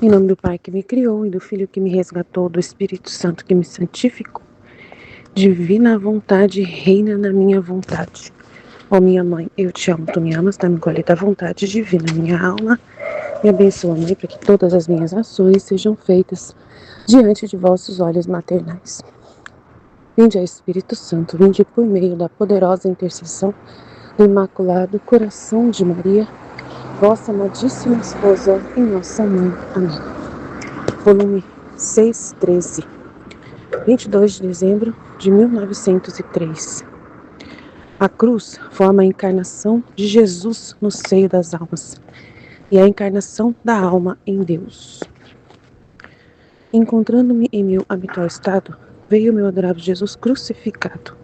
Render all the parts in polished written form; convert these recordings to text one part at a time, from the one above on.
Em nome do Pai que me criou e do Filho que me resgatou, do Espírito Santo que me santificou. Divina vontade reina na minha vontade. Ó minha mãe, eu te amo, tu me amas, dá-me colheita da vontade divina, minha alma. Me abençoa, mãe, para que todas as minhas ações sejam feitas diante de vossos olhos maternais. Vinde, ó Espírito Santo, vinde por meio da poderosa intercessão do Imaculado Coração de Maria, vossa amadíssima esposa e nossa mãe. Amém. Volume 613, 22 de dezembro de 1903. A cruz forma a encarnação de Jesus no seio das almas e a encarnação da alma em Deus. Encontrando-me em meu habitual estado, veio meu adorável Jesus crucificado.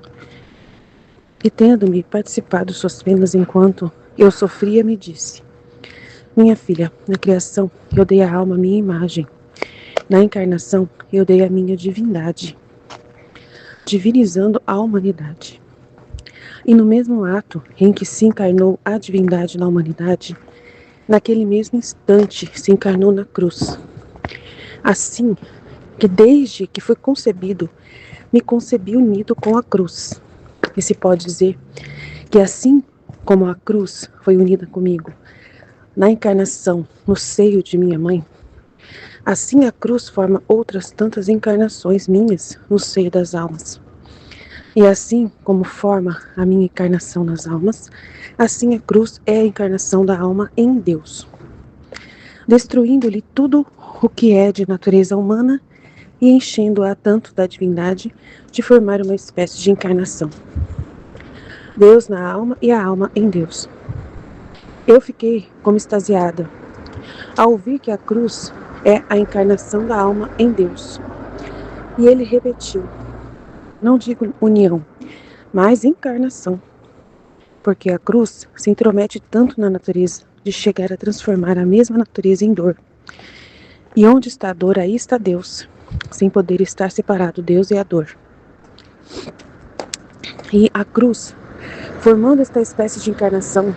E tendo-me participado de suas penas enquanto eu sofria, me disse: minha filha, na criação eu dei à alma a minha imagem. Na encarnação eu dei a minha divindade, divinizando a humanidade. E no mesmo ato em que se encarnou a divindade na humanidade, naquele mesmo instante se encarnou na cruz. Assim que desde que foi concebido, me concebi unido com a cruz. E se pode dizer que assim como a cruz foi unida comigo na encarnação no seio de minha mãe, assim a cruz forma outras tantas encarnações minhas no seio das almas. E assim como forma a minha encarnação nas almas, assim a cruz é a encarnação da alma em Deus, destruindo-lhe tudo o que é de natureza humana e enchendo-a tanto da divindade de formar uma espécie de encarnação. Deus na alma e a alma em Deus. Eu fiquei como extasiada ao ouvir que a cruz é a encarnação da alma em Deus. E ele repetiu: não digo união, mas encarnação, porque a cruz se intromete tanto na natureza de chegar a transformar a mesma natureza em dor. E onde está a dor, aí está Deus, sem poder estar separado Deus e a dor. E a cruz, formando esta espécie de encarnação,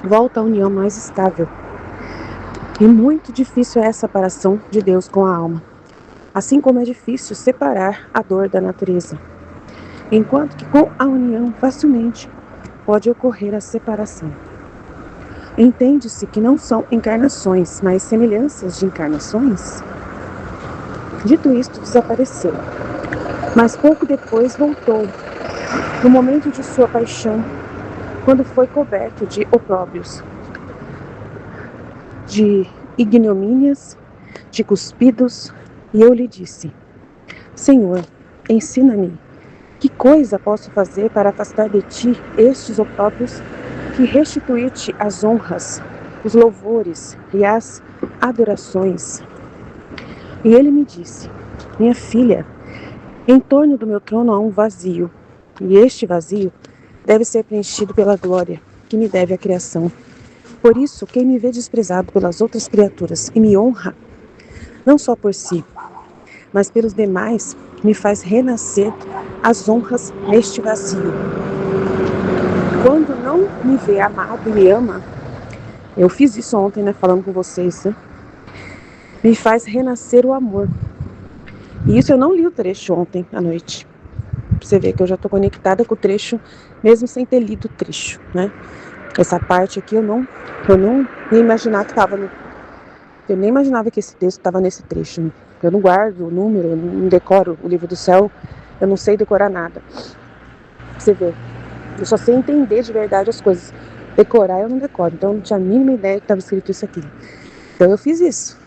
volta à união mais estável. E muito difícil é a separação de Deus com a alma, assim como é difícil separar a dor da natureza, enquanto que com a união facilmente pode ocorrer a separação. Entende-se que não são encarnações, mas semelhanças de encarnações. Dito isto, desapareceu, mas pouco depois voltou, no momento de sua paixão, quando foi coberto de opróbrios, de ignomínias, de cuspidos, e eu lhe disse: Senhor, ensina-me, que coisa posso fazer para afastar de ti estes opróbrios, que restituir-te as honras, os louvores e as adorações? E ele me disse: minha filha, em torno do meu trono há um vazio, e este vazio deve ser preenchido pela glória que me deve a criação. Por isso, quem me vê desprezado pelas outras criaturas e me honra, não só por si, mas pelos demais, me faz renascer as honras neste vazio. Quando não me vê amado e me ama, eu fiz isso ontem, falando com vocês, me faz renascer o amor. E isso eu não li o trecho ontem à noite. Pra você ver que eu já estou conectada com o trecho, mesmo sem ter lido o trecho, Essa parte aqui eu nem imaginava que estava eu nem imaginava que esse texto estava nesse trecho. Eu não guardo o número, eu não decoro o livro do céu, eu não sei decorar nada. Pra você ver, eu só sei entender de verdade as coisas. Decorar eu não decoro, então eu não tinha a mínima ideia que estava escrito isso aqui. Então eu fiz isso,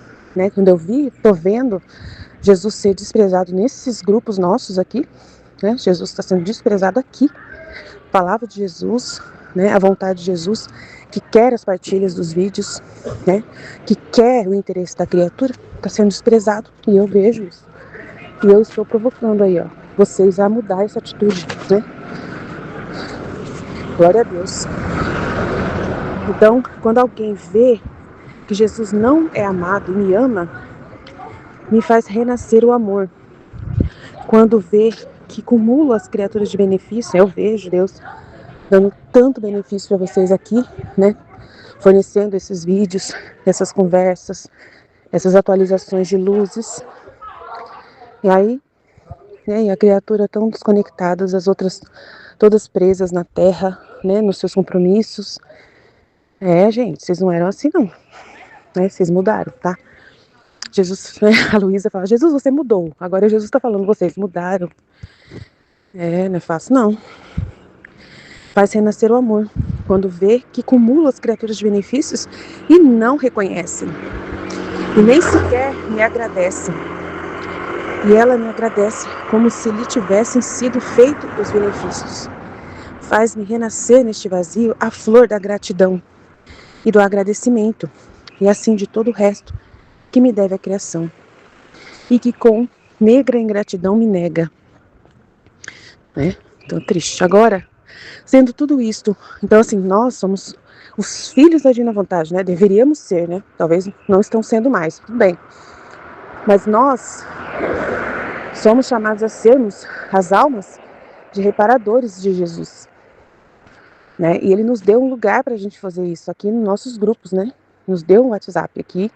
Quando eu vi, tô vendo Jesus ser desprezado nesses grupos nossos aqui, Jesus está sendo desprezado aqui. A palavra de Jesus, a vontade de Jesus, que quer as partilhas dos vídeos, que quer o interesse da criatura, está sendo desprezado. E eu vejo isso. E eu estou provocando aí, vocês a mudar essa atitude, Glória a Deus. Então, quando alguém vê que Jesus não é amado e me ama, me faz renascer o amor. Quando vê que cumulo as criaturas de benefício, eu vejo Deus dando tanto benefício para vocês aqui, né? Fornecendo esses vídeos, essas conversas, essas atualizações de luzes. E aí, né, e a criatura tão desconectada, as outras todas presas na terra, né, nos seus compromissos. Gente, vocês não eram assim não, né? Vocês mudaram, tá? Jesus, né, a Luísa fala, Jesus, você mudou. Agora Jesus está falando, vocês mudaram. Não é fácil não. Faz renascer o amor, quando vê que cumula as criaturas de benefícios e não reconhecem. E nem sequer me agradecem. E ela me agradece como se lhe tivessem sido feitos os benefícios. Faz-me renascer neste vazio a flor da gratidão e do agradecimento, e assim de todo o resto que me deve a criação, e que com negra ingratidão me nega. Então, triste. Agora, sendo tudo isto, então assim, nós somos os filhos da Divina Vontade, né? Deveríamos ser, né? Talvez não estão sendo mais, tudo bem. Mas nós somos chamados a sermos as almas de reparadores de Jesus, né? E Ele nos deu um lugar para a gente fazer isso aqui nos nossos grupos, né? Nos deu um WhatsApp aqui,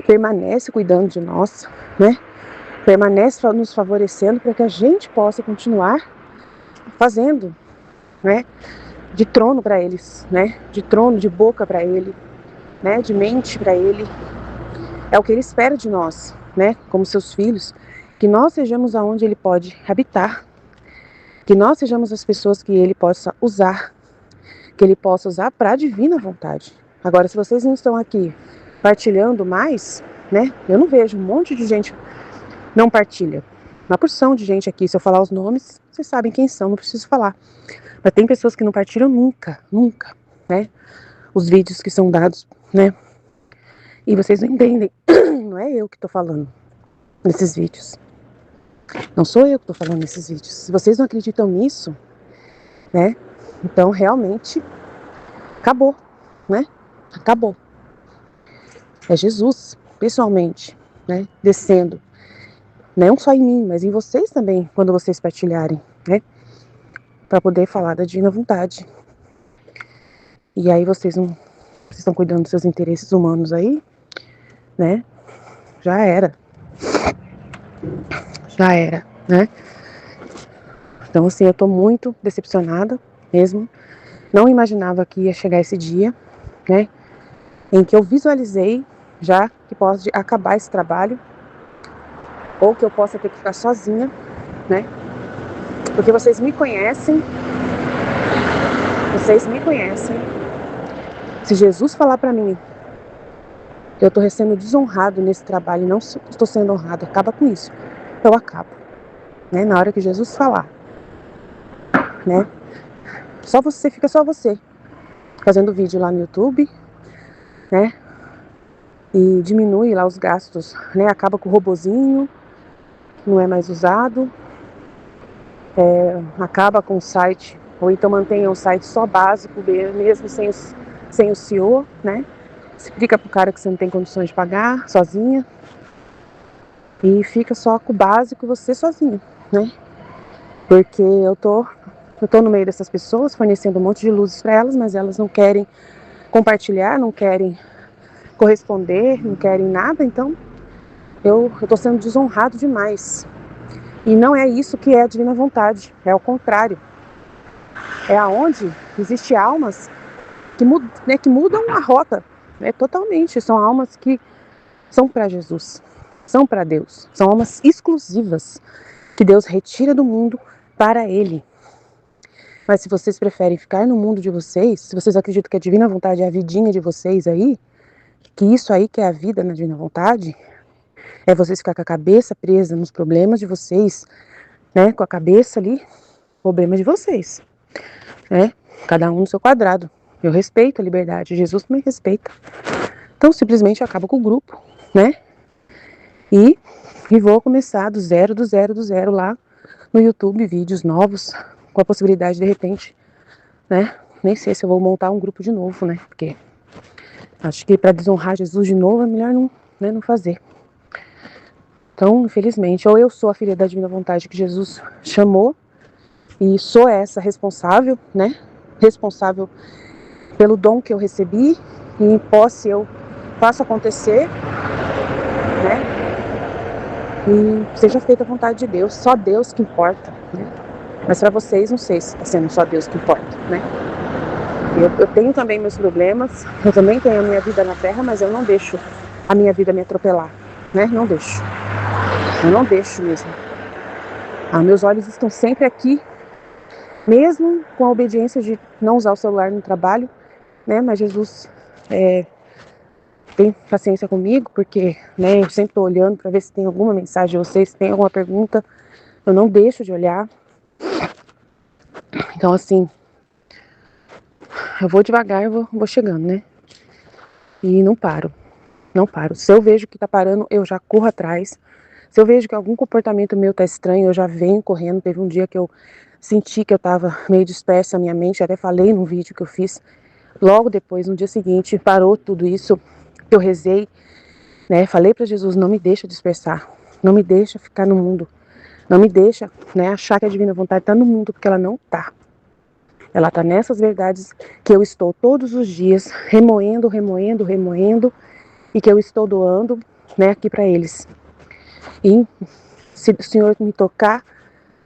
permanece cuidando de nós, né? Permanece nos favorecendo para que a gente possa continuar fazendo, né? De trono para eles, né? De trono, de boca para Ele, né? De mente para Ele. É o que Ele espera de nós, né? Como seus filhos, que nós sejamos aonde Ele pode habitar, que nós sejamos as pessoas que Ele possa usar, que Ele possa usar para a divina vontade. Agora, se vocês não estão aqui partilhando mais, né? Eu não vejo um monte de gente não partilha. Uma porção de gente aqui, se eu falar os nomes, vocês sabem quem são, não preciso falar. Mas tem pessoas que não partilham nunca, né? Os vídeos que são dados, né? E vocês não entendem, não é eu que estou falando nesses vídeos. Não sou eu que estou falando nesses vídeos. Se vocês não acreditam nisso, né? Então realmente acabou, né? Acabou. É Jesus, pessoalmente, né? Descendo. Não só em mim, mas em vocês também, quando vocês partilharem, né? Para poder falar da divina vontade. E aí vocês estão cuidando dos seus interesses humanos aí, né? Já era, né? Então assim, eu tô muito decepcionada mesmo. Não imaginava que ia chegar esse dia, né? Em que eu visualizei já que pode acabar esse trabalho, ou que eu possa ter que ficar sozinha, né? Porque vocês me conhecem. Se Jesus falar para mim que eu estou sendo desonrado nesse trabalho e não estou sendo honrado, acaba com isso. Eu acabo, né? Na hora que Jesus falar, né? Fica só você fazendo vídeo lá no YouTube, né? E diminui lá os gastos, né? Acaba com o robozinho, não é mais usado, acaba com o site, ou então mantenha o site só básico, mesmo sem o CEO, né? Explica pro cara que você não tem condições de pagar sozinha, e fica só com o básico você sozinho, né? Porque eu tô no meio dessas pessoas, fornecendo um monte de luzes para elas, mas elas não querem compartilhar, não querem corresponder, não querem nada, então eu tô sendo desonrado demais. E não é isso que é a divina vontade, é o contrário. É aonde existem almas que mudam a rota, né, totalmente. São almas que são para Jesus, são para Deus, são almas exclusivas que Deus retira do mundo para Ele. Mas se vocês preferem ficar no mundo de vocês, se vocês acreditam que a divina vontade é a vidinha de vocês aí, que isso aí que é a vida na divina vontade, é vocês ficar com a cabeça presa nos problemas de vocês, né? Com a cabeça ali, problema de vocês, né? Cada um no seu quadrado. Eu respeito a liberdade, Jesus também respeita. Então simplesmente eu acabo com o grupo, né? E vou começar do zero lá no YouTube, vídeos novos, com a possibilidade de repente, né? Nem sei se eu vou montar um grupo de novo, né? Porque acho que para desonrar Jesus de novo é melhor não fazer. Então, infelizmente, ou eu sou a filha da divina vontade que Jesus chamou, e sou essa responsável, né? Responsável pelo dom que eu recebi, e em posse eu faço acontecer, né? E seja feita a vontade de Deus, só Deus que importa, né? Mas para vocês, não sei se está sendo só Deus que importa, né? Eu tenho também meus problemas, eu também tenho a minha vida na terra, mas eu não deixo a minha vida me atropelar, né? Não deixo. Eu não deixo mesmo. Meus olhos estão sempre aqui, mesmo com a obediência de não usar o celular no trabalho, né? Mas Jesus tem paciência comigo, porque, né, eu sempre estou olhando para ver se tem alguma mensagem de vocês, se tem alguma pergunta. Eu não deixo de olhar. Então, assim, eu vou devagar, eu vou chegando, né? E não paro. Não paro. Se eu vejo que tá parando, eu já corro atrás. Se eu vejo que algum comportamento meu tá estranho, eu já venho correndo. Teve um dia que eu senti que eu tava meio dispersa a minha mente, até falei no vídeo que eu fiz. Logo depois, no dia seguinte, parou tudo isso. Eu rezei, né? Falei para Jesus, não me deixa dispersar. Não me deixa ficar no mundo. Não me deixa, né, achar que a divina vontade tá no mundo, porque ela não tá. Ela tá nessas verdades que eu estou todos os dias remoendo, remoendo, remoendo, e que eu estou doando, né, aqui para eles. E se o Senhor me tocar,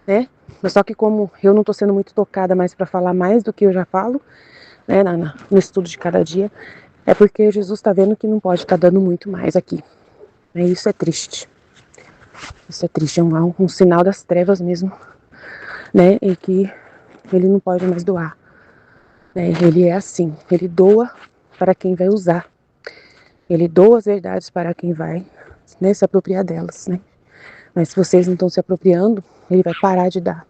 né, mas só que como eu não estou sendo muito tocada mais para falar mais do que eu já falo, né, no estudo de cada dia, é porque Jesus está vendo que não pode estar dando muito mais aqui. E isso é triste. Isso é triste, é um sinal das trevas mesmo, né, e que ele não pode mais doar. Né, ele é assim, ele doa para quem vai usar. Ele doa as verdades para quem vai, né, se apropriar delas, né. Mas se vocês não estão se apropriando, ele vai parar de dar.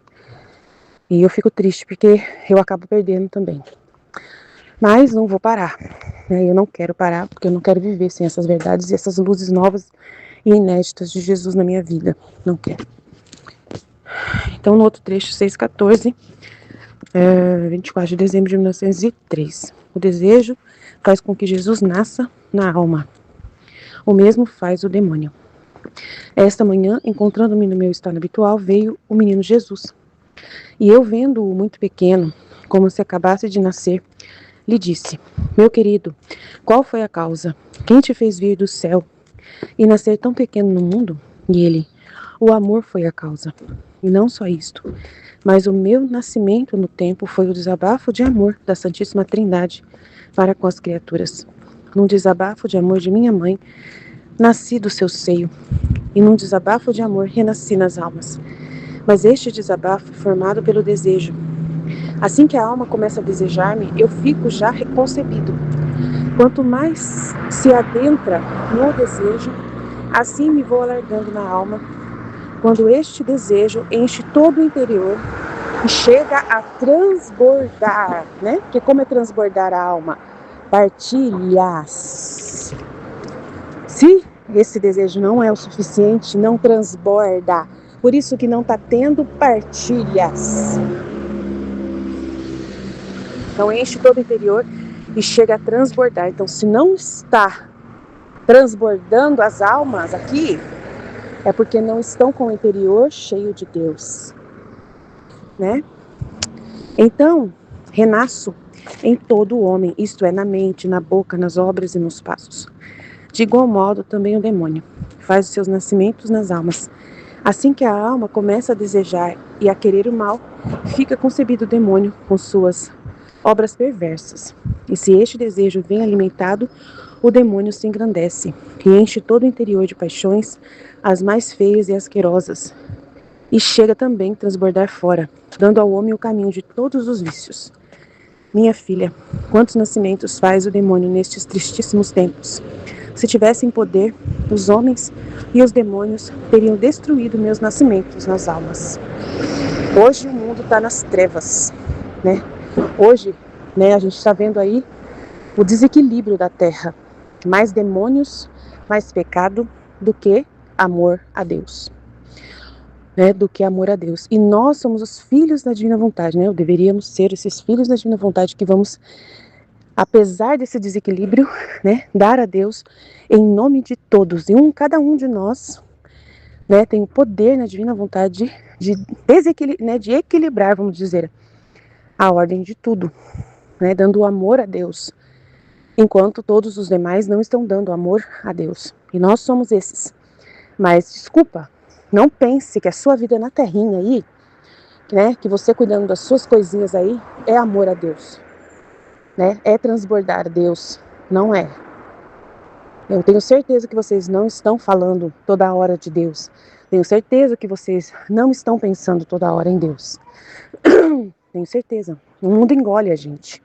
E eu fico triste porque eu acabo perdendo também. Mas não vou parar, né? Eu não quero parar porque eu não quero viver sem essas verdades e essas luzes novas e inéditas de Jesus na minha vida. Não quero. Então, no outro trecho, 6,14, 24 de dezembro de 1903. O desejo faz com que Jesus nasça na alma. O mesmo faz o demônio. Esta manhã, encontrando-me no meu estado habitual, veio o menino Jesus. E eu, vendo-o muito pequeno, como se acabasse de nascer, lhe disse: meu querido, qual foi a causa? Quem te fez vir do céu e nascer tão pequeno no mundo? E ele: o amor foi a causa. E não só isto, mas o meu nascimento no tempo foi o desabafo de amor da Santíssima Trindade para com as criaturas. Num desabafo de amor de minha mãe, nasci do seu seio, e num desabafo de amor renasci nas almas. Mas este desabafo é formado pelo desejo. Assim que a alma começa a desejar-me, eu fico já reconcebido. Quanto mais se adentra no desejo, assim me vou alargando na alma, quando este desejo enche todo o interior e chega a transbordar, né? Porque como é transbordar a alma? Partilhas. Se esse desejo não é o suficiente, não transborda. Por isso que não está tendo partilhas. Então enche todo o interior e chega a transbordar. Então, se não está transbordando as almas aqui, é porque não estão com o interior cheio de Deus, né? Então, renasço em todo o homem, isto é, na mente, na boca, nas obras e nos passos. De igual modo, também o demônio faz os seus nascimentos nas almas. Assim que a alma começa a desejar e a querer o mal, fica concebido o demônio com suas obras perversas. E se este desejo vem alimentado, o demônio se engrandece e enche todo o interior de paixões, as mais feias e asquerosas, e chega também a transbordar fora, dando ao homem o caminho de todos os vícios. Minha filha, quantos nascimentos faz o demônio nestes tristíssimos tempos? Se tivessem poder, os homens e os demônios teriam destruído meus nascimentos nas almas. Hoje o mundo está nas trevas, né? Hoje, né, a gente está vendo aí o desequilíbrio da terra. Mais demônios, mais pecado do que amor a Deus. Né, do que amor a Deus. E nós somos os filhos da divina vontade, né? Deveríamos ser esses filhos da divina vontade que vamos, apesar desse desequilíbrio, né, dar a Deus em nome de todos. E cada um de nós né, tem o poder na divina vontade de equilibrar, vamos dizer, a ordem de tudo, né, dando amor a Deus, enquanto todos os demais não estão dando amor a Deus. E nós somos esses. Mas, desculpa, não pense que a sua vida na terrinha aí, né, que você cuidando das suas coisinhas aí, é amor a Deus, né, é transbordar Deus. Não é. Eu tenho certeza que vocês não estão falando toda hora de Deus. Tenho certeza que vocês não estão pensando toda hora em Deus. Tenho certeza. O mundo engole a gente.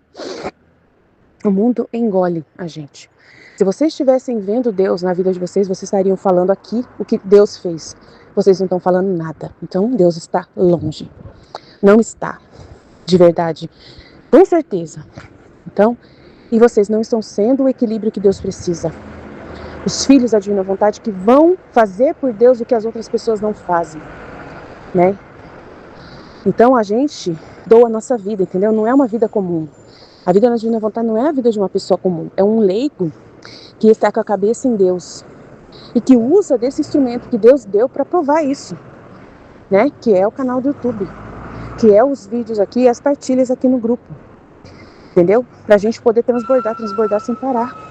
O mundo engole a gente. Se vocês estivessem vendo Deus na vida de vocês, vocês estariam falando aqui o que Deus fez. Vocês não estão falando nada. Então, Deus está longe. Não está. De verdade. Com certeza. Então, e vocês não estão sendo o equilíbrio que Deus precisa. Os filhos da divina vontade que vão fazer por Deus o que as outras pessoas não fazem, né? Então a gente doa a nossa vida, entendeu? Não é uma vida comum. A vida na divina vontade não é a vida de uma pessoa comum. É um leigo que está com a cabeça em Deus e que usa desse instrumento que Deus deu para provar isso, né? Que é o canal do YouTube, que é os vídeos aqui e as partilhas aqui no grupo, entendeu? Para a gente poder transbordar sem parar.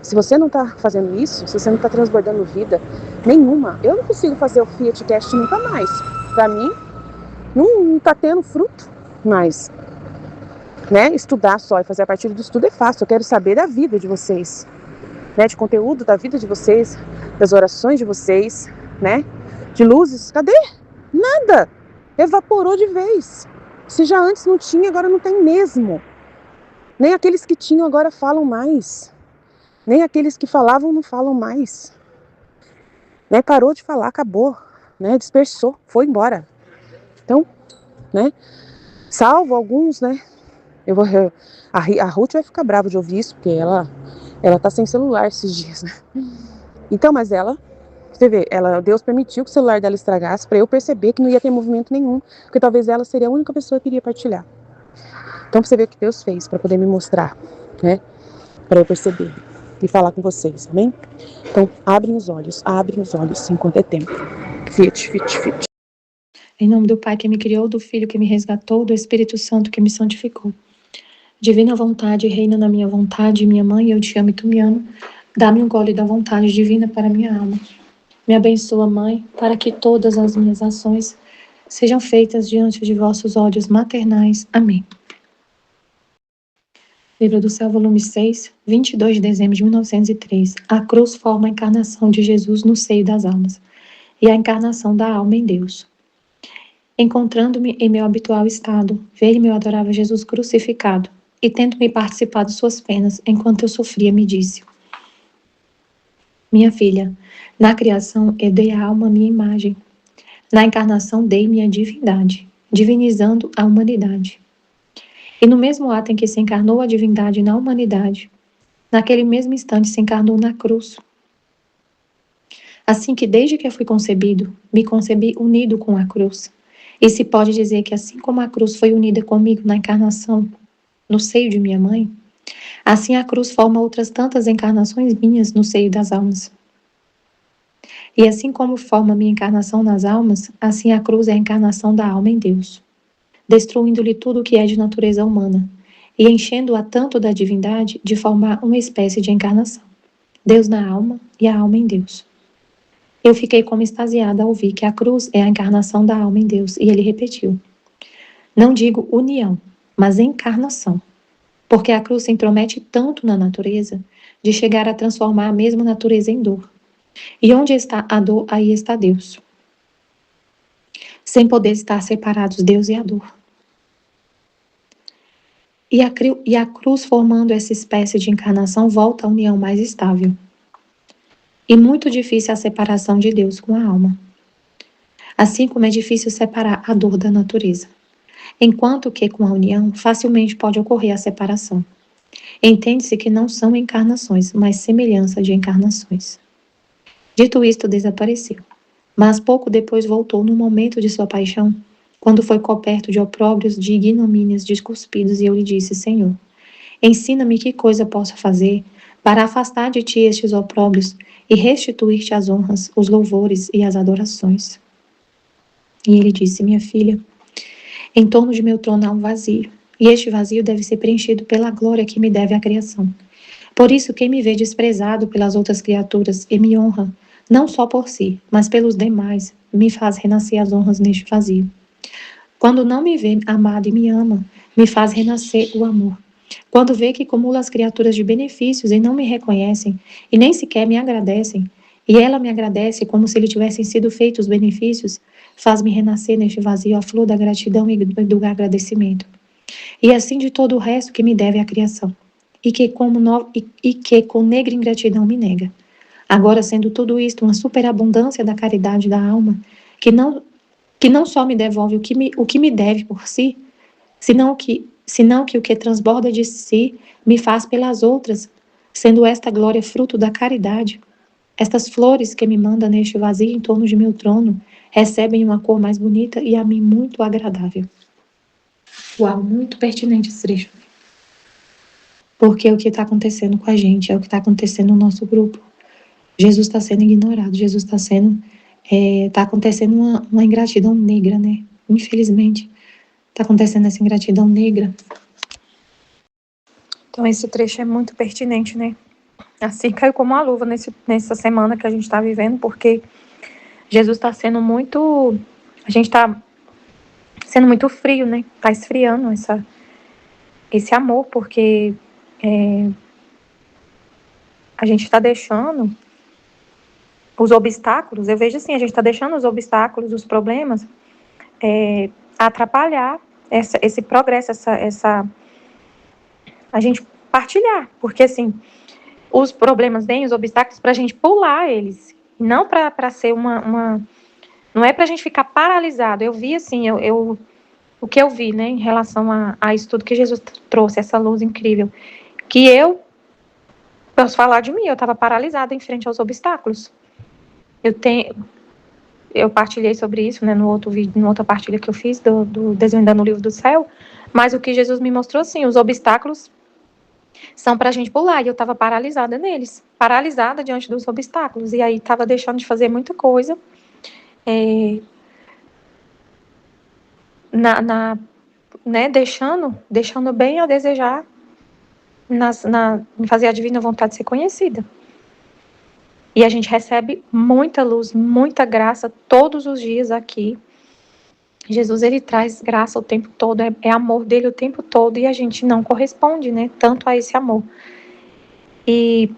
Se você não está fazendo isso, se você não está transbordando vida nenhuma, eu não consigo fazer o FiatCast nunca mais. Para mim, não está tendo fruto mais. Né? Estudar só e fazer a partir do estudo é fácil. Eu quero saber da vida de vocês, né? De conteúdo da vida de vocês, das orações de vocês, né? De luzes. Cadê? Nada. Evaporou de vez. Se já antes não tinha, agora não tem mesmo. Nem aqueles que tinham agora falam mais. Nem aqueles que falavam não falam mais. Né? Parou de falar, acabou. Né? Dispersou, foi embora. Então, né? Salvo alguns, né? A Ruth vai ficar brava de ouvir isso, porque ela tá sem celular esses dias, né? Então, mas você vê, Deus permitiu que o celular dela estragasse para eu perceber que não ia ter movimento nenhum, porque talvez ela seria a única pessoa que iria partilhar. Então, pra você ver o que Deus fez para poder me mostrar, né? Para eu perceber e falar com vocês, amém? Então, abrem os olhos enquanto é tempo. Fit. Em nome do Pai que me criou, do Filho que me resgatou, do Espírito Santo que me santificou. Divina vontade, reina na minha vontade, minha mãe, eu te amo e tu me ama. Dá-me um gole da vontade divina para minha alma. Me abençoa, Mãe, para que todas as minhas ações sejam feitas diante de vossos olhos maternais. Amém. Livro do Céu, volume 6, 22 de dezembro de 1903. A cruz forma a encarnação de Jesus no seio das almas e a encarnação da alma em Deus. Encontrando-me em meu habitual estado, veio-me o adorável Jesus crucificado e, tendo-me participado de suas penas enquanto eu sofria, me disse: Minha filha, na criação eu dei à alma minha imagem. Na encarnação dei minha divindade, divinizando a humanidade. E no mesmo ato em que se encarnou a divindade na humanidade, naquele mesmo instante se encarnou na cruz. Assim que desde que eu fui concebido, me concebi unido com a cruz. E se pode dizer que assim como a cruz foi unida comigo na encarnação, no seio de minha mãe, assim a cruz forma outras tantas encarnações minhas no seio das almas. E assim como forma minha encarnação nas almas, assim a cruz é a encarnação da alma em Deus, destruindo-lhe tudo o que é de natureza humana, e enchendo-a tanto da divindade de formar uma espécie de encarnação, Deus na alma e a alma em Deus. Eu fiquei como extasiada ao ouvir que a cruz é a encarnação da alma em Deus, e ele repetiu: Não digo união, mas encarnação, porque a cruz se intromete tanto na natureza de chegar a transformar a mesma natureza em dor. E onde está a dor, aí está Deus. Sem poder estar separados Deus e a dor. E a cruz, formando essa espécie de encarnação, volta à união mais estável. E muito difícil a separação de Deus com a alma. Assim como é difícil separar a dor da natureza. Enquanto que com a união facilmente pode ocorrer a separação. Entende-se que não são encarnações, mas semelhança de encarnações. Dito isto, desapareceu. Mas pouco depois voltou no momento de sua paixão, quando foi coberto de opróbrios, de ignomínias, de cuspidos, e eu lhe disse: Senhor, ensina-me que coisa posso fazer para afastar de ti estes opróbrios e restituir-te as honras, os louvores e as adorações. E ele disse: minha filha, em torno de meu trono há um vazio, e este vazio deve ser preenchido pela glória que me deve a criação. Por isso, quem me vê desprezado pelas outras criaturas e me honra, não só por si, mas pelos demais, me faz renascer as honras neste vazio. Quando não me vê amado e me ama, me faz renascer o amor. Quando vê que acumulo as criaturas de benefícios e não me reconhecem, e nem sequer me agradecem, e ela me agradece como se lhe tivessem sido feitos os benefícios, faz-me renascer neste vazio a flor da gratidão e do agradecimento. E assim de todo o resto que me deve a criação, e que com negra ingratidão me nega. Agora, sendo tudo isto uma superabundância da caridade da alma, que não só me devolve o que me deve por si, senão que o que transborda de si me faz pelas outras, sendo esta glória fruto da caridade. Estas flores que me manda neste vazio em torno de meu trono recebem uma cor mais bonita e a mim muito agradável. Uau, muito pertinente esse trecho. Porque o que está acontecendo com a gente é o que está acontecendo no nosso grupo. Jesus está sendo ignorado, Jesus está acontecendo uma ingratidão negra, né? Infelizmente, está acontecendo essa ingratidão negra. Então, esse trecho é muito pertinente, né? Assim, caiu como uma luva nessa semana que a gente está vivendo, porque Jesus está sendo muito... A gente está sendo muito frio, né? Está esfriando esse amor, porque a gente está deixando os obstáculos, eu vejo assim, a gente está deixando os obstáculos, os problemas, atrapalhar esse progresso, a gente partilhar, porque assim, os problemas vêm, os obstáculos, para a gente pular eles, não para ser não é para a gente ficar paralisado. Eu vi assim, o que eu vi, né, em relação a isso tudo que Jesus trouxe, essa luz incrível, que eu posso falar de mim, eu estava paralisada em frente aos obstáculos. Eu partilhei sobre isso, né, no outro vídeo, numa outra partilha que eu fiz do Desvendando o Livro do Céu, mas o que Jesus me mostrou, assim, os obstáculos são para a gente pular, e eu estava paralisada neles, paralisada diante dos obstáculos, e aí estava deixando de fazer muita coisa, né, deixando bem a desejar em fazer a divina vontade de ser conhecida. E a gente recebe muita luz, muita graça todos os dias aqui. Jesus, ele traz graça o tempo todo, é amor dele o tempo todo, e a gente não corresponde, né, tanto a esse amor. E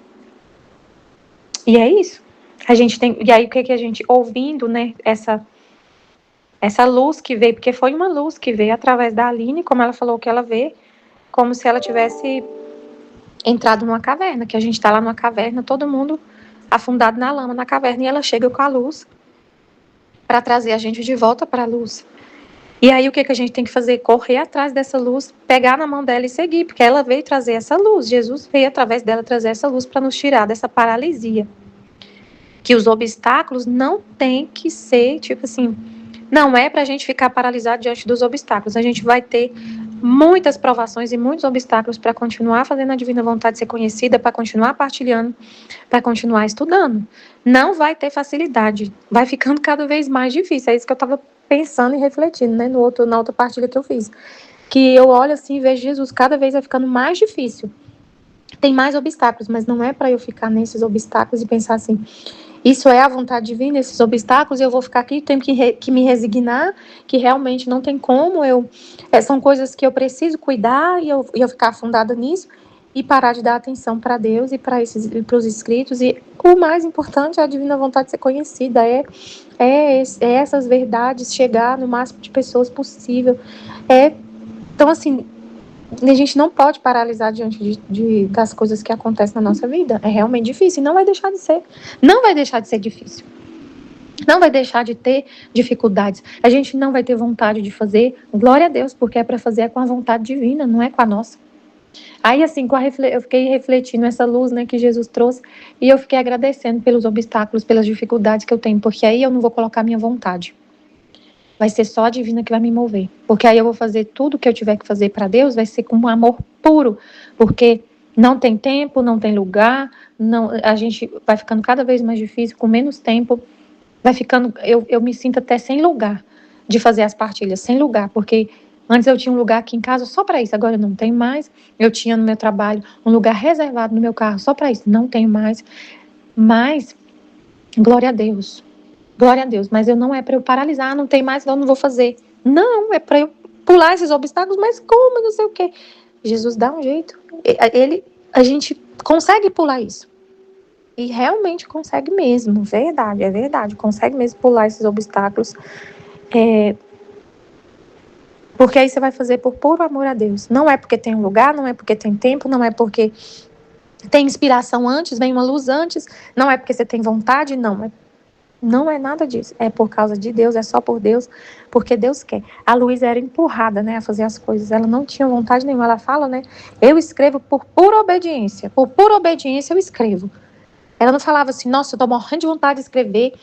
é isso. E aí o que a gente, ouvindo, né, essa luz que veio, porque foi uma luz que veio através da Aline, como ela falou que ela vê, como se ela tivesse entrado numa caverna, que a gente está lá numa caverna, todo mundo afundado na lama, na caverna, e ela chega com a luz para trazer a gente de volta para a luz. E aí o que a gente tem que fazer? Correr atrás dessa luz, pegar na mão dela e seguir, porque ela veio trazer essa luz, Jesus veio através dela trazer essa luz para nos tirar dessa paralisia. Que os obstáculos não tem que ser, tipo assim, não é para a gente ficar paralisado diante dos obstáculos, a gente vai ter muitas provações e muitos obstáculos para continuar fazendo a divina vontade de ser conhecida, para continuar partilhando, para continuar estudando. Não vai ter facilidade, vai ficando cada vez mais difícil. É isso que eu estava pensando e refletindo, né, na outra partilha que eu fiz. Que eu olho assim e vejo Jesus, cada vez vai ficando mais difícil. Tem mais obstáculos, mas não é para eu ficar nesses obstáculos e pensar assim, isso é a vontade divina, esses obstáculos, eu vou ficar aqui, tenho que me resignar, que realmente não tem como, são coisas que eu preciso cuidar e eu ficar afundada nisso e parar de dar atenção para Deus e para os escritos. E o mais importante é a divina vontade de ser conhecida, essas verdades chegar no máximo de pessoas possível. Então, assim, a gente não pode paralisar diante das coisas que acontecem na nossa vida. É realmente difícil e não vai deixar de ser. Não vai deixar de ser difícil. Não vai deixar de ter dificuldades. A gente não vai ter vontade de fazer. Glória a Deus, porque é para fazer com a vontade divina, não é com a nossa. Aí, assim, eu fiquei refletindo essa luz, né, que Jesus trouxe, e eu fiquei agradecendo pelos obstáculos, pelas dificuldades que eu tenho, porque aí eu não vou colocar minha vontade. Vai ser só a divina que vai me mover. Porque aí eu vou fazer tudo o que eu tiver que fazer para Deus, vai ser com um amor puro. Porque Não tem tempo, não tem lugar, não, a gente vai ficando cada vez mais difícil, com menos tempo, vai ficando, eu me sinto até sem lugar de fazer as partilhas, sem lugar, porque antes eu tinha um lugar aqui em casa só para isso, agora eu não tenho mais. Eu tinha no meu trabalho um lugar reservado no meu carro só para isso, não tenho mais. Mas, glória a Deus, mas eu não é para eu paralisar, não tem mais, então eu não vou fazer. Não, é para eu pular esses obstáculos, mas como, não sei o quê. Jesus dá um jeito, a gente consegue pular isso. E realmente consegue mesmo, verdade, é verdade, consegue mesmo pular esses obstáculos. Porque aí você vai fazer por puro amor a Deus. Não é porque tem um lugar, não é porque tem tempo, não é porque tem inspiração antes, vem uma luz antes, não é porque você tem vontade, não é nada disso. É por causa de Deus, é só por Deus, porque Deus quer. A Luísa era empurrada, né, a fazer as coisas. Ela não tinha vontade nenhuma. Ela fala, né, eu escrevo por pura obediência. Por pura obediência eu escrevo. Ela não falava assim, nossa, eu tô morrendo de vontade de escrever,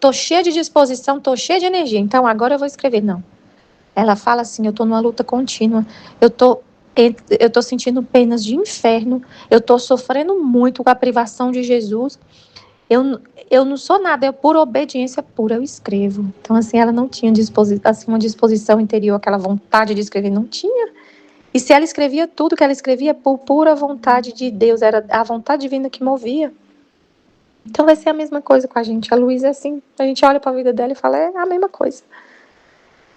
tô cheia de disposição, tô cheia de energia, então agora eu vou escrever. Não. Ela fala assim, eu tô numa luta contínua, eu tô sentindo penas de inferno, eu tô sofrendo muito com a privação de Jesus, eu não sou nada, por obediência pura eu escrevo. Então, assim, ela não tinha assim, uma disposição interior, aquela vontade de escrever, não tinha. E se ela escrevia tudo que ela escrevia por pura vontade de Deus, era a vontade divina que movia. Então vai ser a mesma coisa com a gente. A Luísa é assim, a gente olha para a vida dela e fala, é a mesma coisa.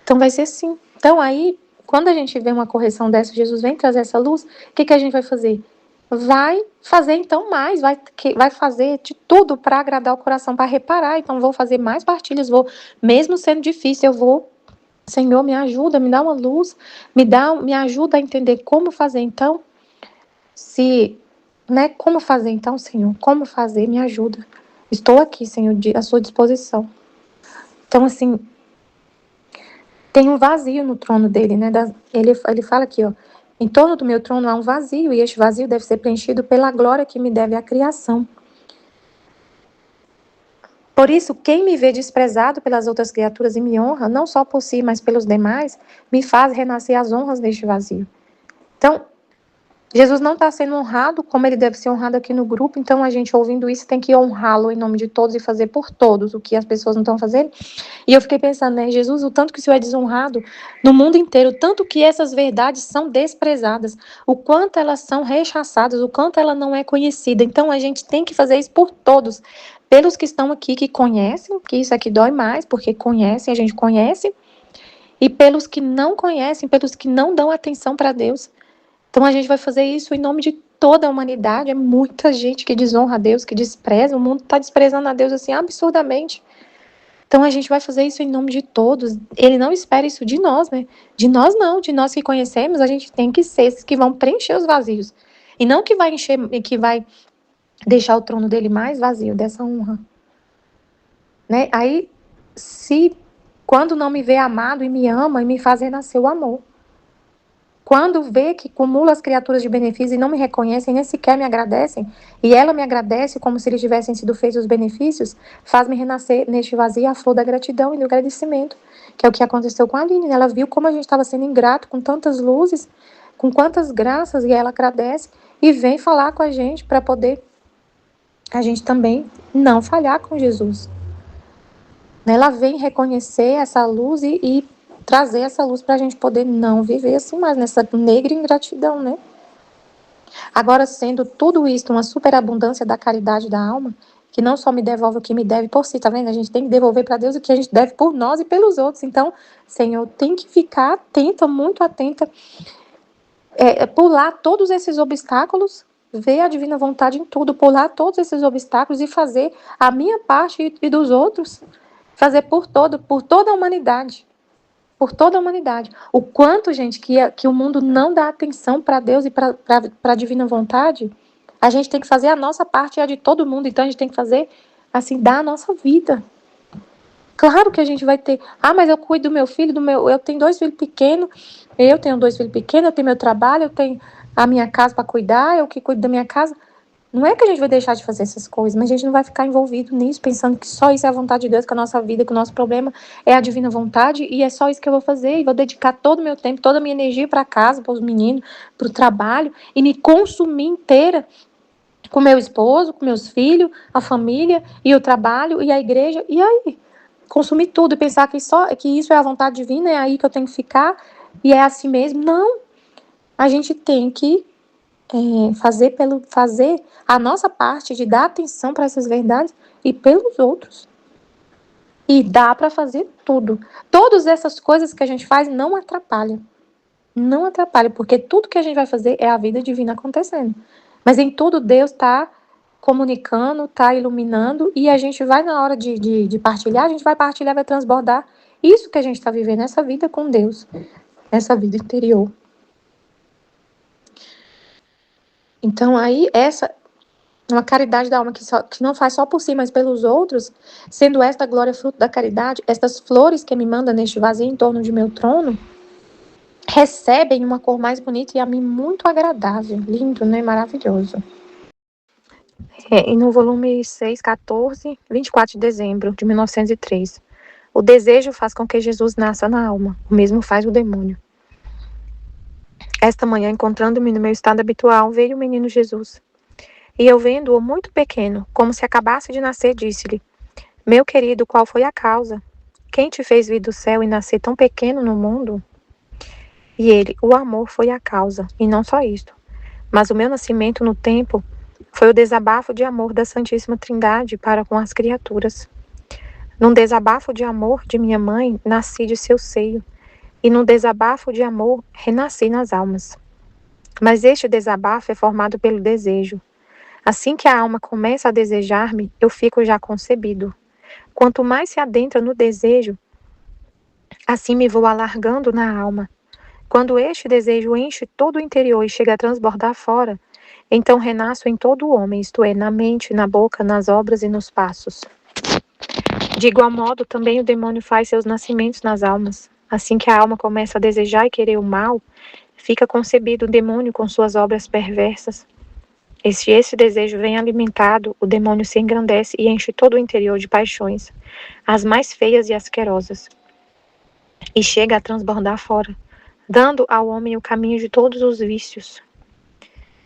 Então vai ser assim. Então aí, quando a gente vê uma correção dessa, Jesus vem trazer essa luz, o que a gente vai fazer? Vai fazer então mais, vai fazer de tudo para agradar o coração, para reparar. Então vou fazer mais partilhas, mesmo sendo difícil, eu vou, Senhor, me ajuda, me dá uma luz, me ajuda a entender como fazer então. Como fazer então, Senhor? Como fazer? Me ajuda. Estou aqui, Senhor, à sua disposição. Então, assim, tem um vazio no trono dele, né? Ele fala aqui, ó, em torno do meu trono há um vazio, e este vazio deve ser preenchido pela glória que me deve a criação. Por isso, quem me vê desprezado pelas outras criaturas e me honra, não só por si, mas pelos demais, me faz renascer as honras deste vazio. Então, Jesus não está sendo honrado como ele deve ser honrado aqui no grupo, então a gente ouvindo isso tem que honrá-lo em nome de todos e fazer por todos o que as pessoas não estão fazendo. E eu fiquei pensando, né, Jesus, o tanto que o Senhor é desonrado no mundo inteiro, o tanto que essas verdades são desprezadas, o quanto elas são rechaçadas, o quanto ela não é conhecida. Então a gente tem que fazer isso por todos, pelos que estão aqui, que conhecem, que isso aqui dói mais, porque conhecem, a gente conhece, e pelos que não conhecem, pelos que não dão atenção para Deus. Então a gente vai fazer isso em nome de toda a humanidade. É muita gente que desonra a Deus, que despreza. O mundo está desprezando a Deus assim absurdamente. Então a gente vai fazer isso em nome de todos. Ele não espera isso de nós, né? De nós não, de nós que conhecemos, a gente tem que ser esses que vão preencher os vazios. E não que vai encher, que vai deixar o trono dele mais vazio dessa honra. Né? Aí, quando não me vê amado e me ama e me faz renascer o amor. Quando vê que cumula as criaturas de benefício e não me reconhecem, nem sequer me agradecem, e ela me agradece como se lhes tivessem sido feitos os benefícios, faz-me renascer neste vazio a flor da gratidão e do agradecimento, que é o que aconteceu com a Aline. Ela viu como a gente estava sendo ingrato com tantas luzes, com quantas graças, e ela agradece e vem falar com a gente para poder a gente também não falhar com Jesus. Ela vem reconhecer essa luz e trazer essa luz para a gente poder não viver assim mais, nessa negra ingratidão, né? Agora, sendo tudo isso uma superabundância da caridade da alma, que não só me devolve o que me deve por si, tá vendo? A gente tem que devolver para Deus o que a gente deve por nós e pelos outros. Então, Senhor, tem que ficar atenta, muito atenta, pular todos esses obstáculos, ver a divina vontade em tudo, pular todos esses obstáculos e fazer a minha parte e dos outros, fazer por toda a humanidade. Por toda a humanidade. O quanto, gente, que o mundo não dá atenção para Deus e para a divina vontade, a gente tem que fazer a nossa parte e a de todo mundo. Então a gente tem que fazer, assim, dar a nossa vida. Claro que a gente vai ter, mas eu cuido do meu filho, eu tenho 2 filhos pequenos, eu tenho meu trabalho, eu tenho a minha casa para cuidar, eu que cuido da minha casa. Não é que a gente vai deixar de fazer essas coisas, mas a gente não vai ficar envolvido nisso, pensando que só isso é a vontade de Deus, que a nossa vida, que o nosso problema é a divina vontade, e é só isso que eu vou fazer, e vou dedicar todo o meu tempo, toda a minha energia para casa, para os meninos, para o trabalho, e me consumir inteira com meu esposo, com meus filhos, a família, e o trabalho, e a igreja, e aí? Consumir tudo e pensar que isso é a vontade divina, é aí que eu tenho que ficar, e é assim mesmo. Não, a gente tem que fazer a nossa parte de dar atenção para essas verdades e pelos outros. E dá para fazer tudo. Todas essas coisas que a gente faz não atrapalham. Não atrapalha, porque tudo que a gente vai fazer é a vida divina acontecendo. Mas em tudo Deus está comunicando, está iluminando, e a gente vai, na hora de partilhar, a gente vai partilhar, vai transbordar isso que a gente está vivendo, essa vida com Deus, essa vida interior. Então aí, essa uma caridade da alma que não faz só por si, mas pelos outros, sendo esta glória fruto da caridade, estas flores que me manda neste vazio em torno de meu trono, recebem uma cor mais bonita e a mim muito agradável. Lindo, né? Maravilhoso. E no volume 6, 14, 24 de dezembro de 1903. O desejo faz com que Jesus nasça na alma. O mesmo faz o demônio. Esta manhã, encontrando-me no meu estado habitual, veio o menino Jesus. E eu, vendo-o muito pequeno, como se acabasse de nascer, disse-lhe: Meu querido, qual foi a causa? Quem te fez vir do céu e nascer tão pequeno no mundo? E ele: O amor foi a causa, e não só isto. Mas o meu nascimento no tempo foi o desabafo de amor da Santíssima Trindade para com as criaturas. Num desabafo de amor de minha mãe, nasci de seu seio, e num desabafo de amor, renasci nas almas. Mas este desabafo é formado pelo desejo. Assim que a alma começa a desejar-me, eu fico já concebido. Quanto mais se adentra no desejo, assim me vou alargando na alma. Quando este desejo enche todo o interior e chega a transbordar fora, então renasço em todo o homem, isto é, na mente, na boca, nas obras e nos passos. De igual modo, também o demônio faz seus nascimentos nas almas. Assim que a alma começa a desejar e querer o mal, fica concebido o demônio com suas obras perversas. Se esse desejo vem alimentado, o demônio se engrandece e enche todo o interior de paixões, as mais feias e asquerosas, e chega a transbordar fora, dando ao homem o caminho de todos os vícios.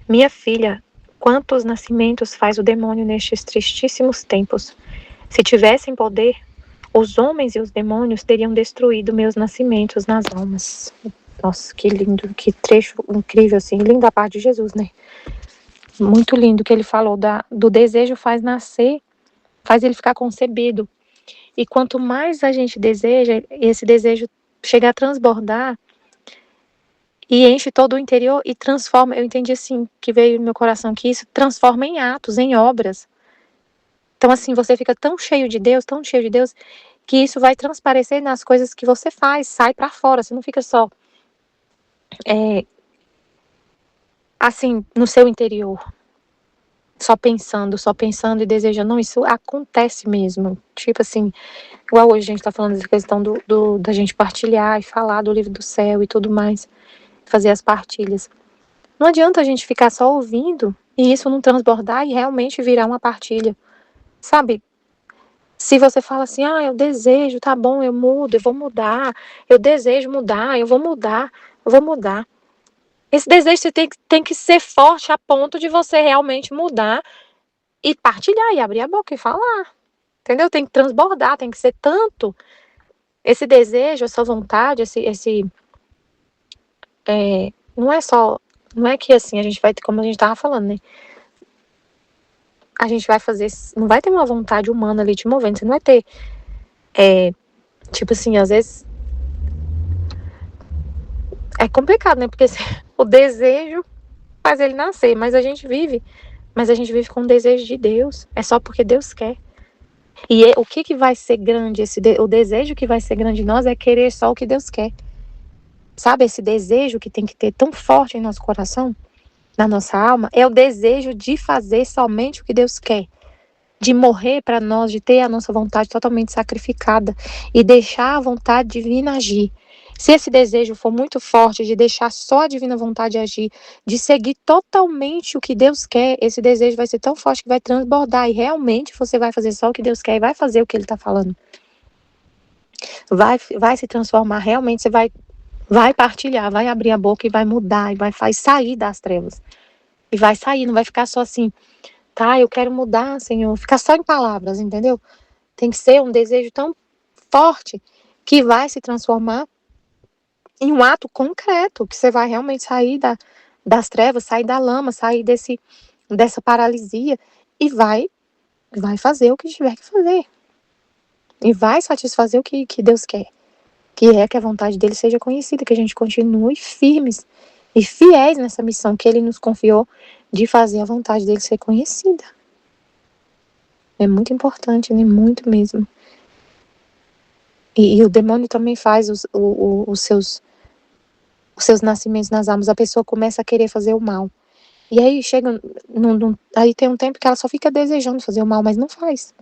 Minha filha, quantos nascimentos faz o demônio nestes tristíssimos tempos? Se tivessem poder, os homens e os demônios teriam destruído meus nascimentos nas almas. Nossa, que lindo, que trecho incrível, assim, lindo a parte de Jesus, né? Muito lindo que ele falou do desejo faz nascer, faz ele ficar concebido. E quanto mais a gente deseja, esse desejo chega a transbordar e enche todo o interior e transforma. Eu entendi assim, que veio no meu coração, que isso transforma em atos, em obras. Então assim, você fica tão cheio de Deus, que isso vai transparecer nas coisas que você faz, sai para fora. Você não fica só assim, no seu interior, só pensando e desejando. Não, isso acontece mesmo. Tipo assim, igual hoje a gente tá falando dessa questão da gente partilhar e falar do livro do céu e tudo mais, fazer as partilhas. Não adianta a gente ficar só ouvindo e isso não transbordar e realmente virar uma partilha, sabe? Se você fala assim, eu desejo, tá bom, eu mudo, eu vou mudar, eu desejo mudar, eu vou mudar. Esse desejo você tem que ser forte a ponto de você realmente mudar e partilhar, e abrir a boca e falar, entendeu? Tem que transbordar, tem que ser tanto esse desejo, essa vontade, não é que assim, a gente vai ter, como a gente tava falando, né? A gente vai fazer, não vai ter uma vontade humana ali te movendo, você não vai ter, tipo assim, às vezes, é complicado, né? Porque o desejo faz ele nascer, mas a gente vive com o desejo de Deus, é só porque Deus quer. E o que vai ser grande, o desejo que vai ser grande em nós é querer só o que Deus quer. Sabe, esse desejo que tem que ter tão forte em nosso coração, na nossa alma, é o desejo de fazer somente o que Deus quer. De morrer para nós, de ter a nossa vontade totalmente sacrificada e deixar a vontade divina agir. Se esse desejo for muito forte de deixar só a divina vontade agir, de seguir totalmente o que Deus quer, esse desejo vai ser tão forte que vai transbordar e realmente você vai fazer só o que Deus quer e vai fazer o que Ele está falando. Vai se transformar, realmente você vai partilhar, vai abrir a boca e vai mudar, e vai sair das trevas. E vai sair, não vai ficar só assim, tá, eu quero mudar, Senhor, ficar só em palavras, entendeu? Tem que ser um desejo tão forte que vai se transformar em um ato concreto, que você vai realmente sair das trevas, sair da lama, sair dessa paralisia e vai fazer o que tiver que fazer. E vai satisfazer o que Deus quer. Que a vontade dele seja conhecida, que a gente continue firmes e fiéis nessa missão que ele nos confiou de fazer a vontade dele ser conhecida. É muito importante, né? Muito mesmo. E o demônio também faz os seus nascimentos nas almas. A pessoa começa a querer fazer o mal. E aí chega, aí tem um tempo que ela só fica desejando fazer o mal, mas não faz.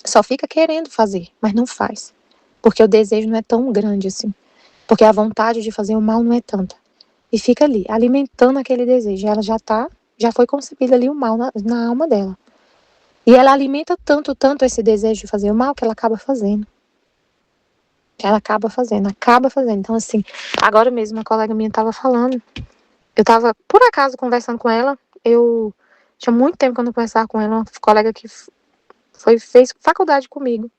Só fica querendo fazer, mas não faz. Porque o desejo não é tão grande assim. Porque a vontade de fazer o mal não é tanta. E fica ali, alimentando aquele desejo. Ela já foi concebida ali o mal na alma dela. E ela alimenta tanto esse desejo de fazer o mal que ela acaba fazendo. Acaba fazendo. Então, assim, agora mesmo uma colega minha estava falando. Eu estava, por acaso, conversando com ela. Eu tinha muito tempo que eu não conversava com ela. Uma colega que fez faculdade comigo.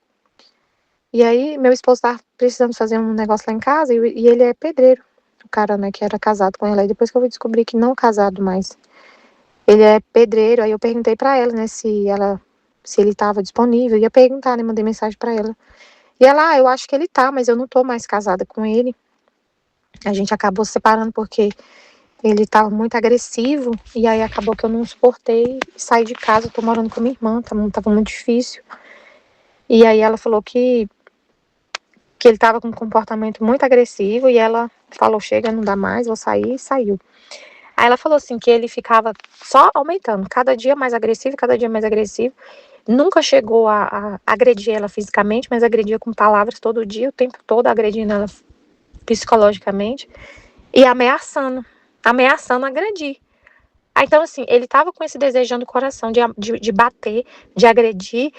E aí, meu esposo estava precisando fazer um negócio lá em casa. E ele é pedreiro. O cara, né, que era casado com ela. E depois que eu descobri que não casado mais. Ele é pedreiro. Aí eu perguntei pra ela, né, se ele estava disponível. Eu ia perguntar, né, mandei mensagem pra ela. E ela, eu acho que ele tá, mas eu não tô mais casada com ele. A gente acabou se separando porque ele tava muito agressivo. E aí acabou que eu não suportei e saí de casa. Tô morando com minha irmã, tava muito difícil. E aí ela falou que ele tava com um comportamento muito agressivo. E ela falou, chega, não dá mais, vou sair, e saiu. Aí ela falou assim, que ele ficava só aumentando, cada dia mais agressivo. Nunca chegou a agredir ela fisicamente, mas agredia com palavras todo dia, o tempo todo, agredindo ela psicologicamente e ameaçando agredir. Aí, então, assim, ele tava com esse desejo no coração de bater, de agredir,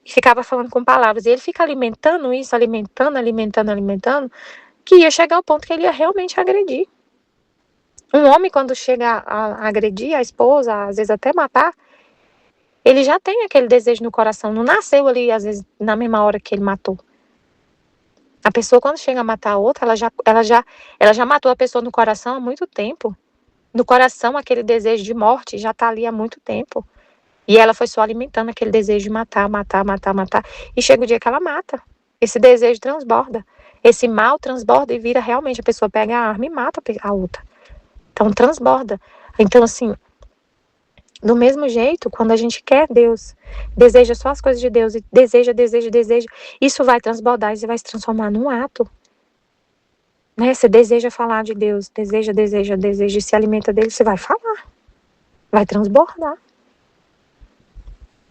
e ficava falando com palavras. E ele fica alimentando isso, alimentando, que ia chegar ao ponto que ele ia realmente agredir. Um homem, quando chega a agredir a esposa, às vezes até matar, ele já tem aquele desejo no coração. Não nasceu ali, às vezes, na mesma hora que ele matou. A pessoa, quando chega a matar a outra, ela já matou a pessoa no coração há muito tempo. No coração, aquele desejo de morte já está ali há muito tempo. E ela foi só alimentando aquele desejo de matar. E chega o dia que ela mata. Esse desejo transborda. Esse mal transborda e vira realmente. A pessoa pega a arma e mata a outra. Então, transborda. Então, assim, do mesmo jeito, quando a gente quer Deus, deseja só as coisas de Deus, e deseja, isso vai transbordar e vai se transformar num ato. Né? Você deseja falar de Deus, deseja, e se alimenta dele, você vai falar. Vai transbordar.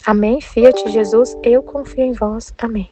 Amém? Fiat Jesus, eu confio em vós. Amém.